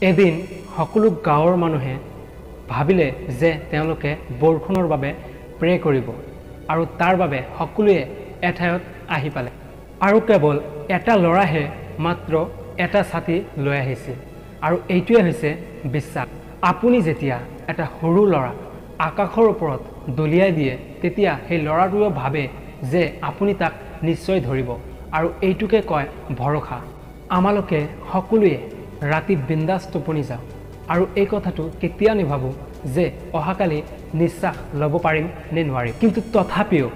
এদিন সকলো গাঁৱৰ মানুহে ভাবিলে যে তেওঁলোকে বৰষুণৰ বাবে প্ৰে কৰিব আৰু তাৰ বাবে সকলোৱে এঠাইত আহি পালে আৰু কেৱল এটা ল'ৰাহে মাত্ৰ এটা ছাতি লৈ আহিছিল আৰু এইটোৱে হৈছে বিশ্বাস। আপুনি যেতিয়া এটা সৰু ল'ৰা আকাশৰ ওপৰত দলিয়াই দিয়ে তেতিয়া সেই ল'ৰাটোৱে ভাবে যে আপুনি তাক নিশ্চয় ধৰিব আৰু এইটোকে কয় ভৰসা। আমালোকে সকলোৱে ৰাতি বিন্দাস টোপনি যাওঁ আৰু এই কথাটো কেতিয়া নিভাবো যে অহাকালি নিশ্বাস ল'ব পাৰিম নে নোৱাৰিম, কিন্তু তথাপিও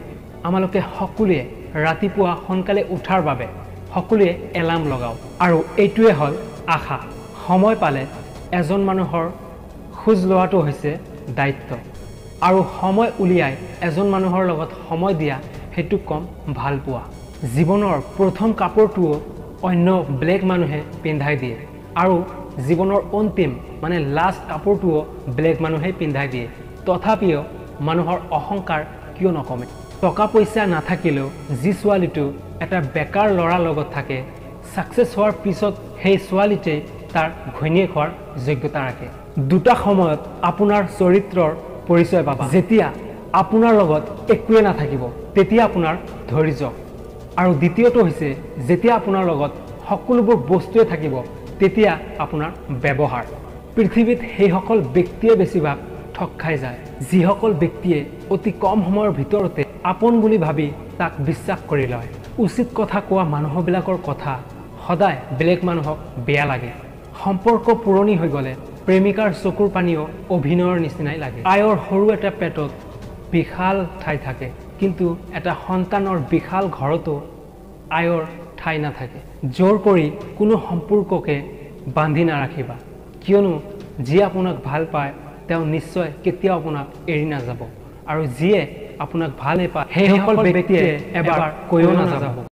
আমালোকে সকলোৱে ৰাতিপুৱা সোনকালে উঠাৰ বাবে সকলোৱে এলাৰ্ম লগাওঁ আৰু এইটোৱে হ'ল আশা। সময় পালে এজন মানুহৰ খোজ লোৱাটো হৈছে দায়িত্ব আৰু সময় উলিয়াই এজন মানুহৰ লগত সময় দিয়া সেইটো কম ভাল পোৱা। জীৱনৰ প্ৰথম কাপোৰটোও অন্য বেলেগ মানুহে পিন্ধাই দিয়ে আৰু জীৱনৰ অন্তিম মানে লাষ্ট কাপোৰটোও বেলেগ মানুহে পিন্ধাই দিয়ে, তথাপিও মানুহৰ অহংকাৰ কিয় নকমে। টকা পইচা নাথাকিলেও যি ছোৱালীটো এটা বেকাৰ ল'ৰাৰ লগত থাকে ছাকচেছ হোৱাৰ পিছত সেই ছোৱালীটোৱে তাৰ ঘৈণীয়েক হোৱাৰ যোগ্যতা ৰাখে। দুটা সময়ত আপোনাৰ চৰিত্ৰৰ পৰিচয় পাবা। যেতিয়া আপোনাৰ লগত একোৱে নাথাকিব তেতিয়া আপোনাৰ ধৈৰ্য, আৰু দ্বিতীয়টো হৈছে যেতিয়া আপোনাৰ লগত সকলোবোৰ বস্তুৱে থাকিব তেতিয়া আপোনাৰ ব্যৱহাৰ। পৃথিৱীত সেইসকল ব্যক্তিয়ে বেছিভাগ ঠগ খাই যায় যিসকল ব্যক্তিয়ে অতি কম সময়ৰ ভিতৰতে আপোন বুলি ভাবি তাক বিশ্বাস কৰি লয়। উচিত কথা কোৱা মানুহবিলাকৰ কথা সদায় বেলেগ মানুহক বেয়া লাগে। সম্পৰ্ক পুৰণি হৈ গ'লে প্ৰেমিকাৰ চকুৰ পানীও অভিনয়ৰ নিচিনাই লাগে। আয়ৰ সৰু এটা পেটত বিশাল ঠাই থাকে, কিন্তু এটা সন্তানৰ বিশাল ঘৰতো আয়ৰ ঠাই নাথাকে। জোৰ কৰি কোনো সম্পৰ্ককে বান্ধি নাৰাখিবা, কিয়নো যিয়ে আপোনাক ভাল পায় তেওঁ নিশ্চয় কেতিয়াও আপোনাক এৰি নাযাব আৰু যিয়ে আপোনাক ভাল নাপায় সেইসকল ব্যক্তিয়ে এবাৰ কৈও নাযাব।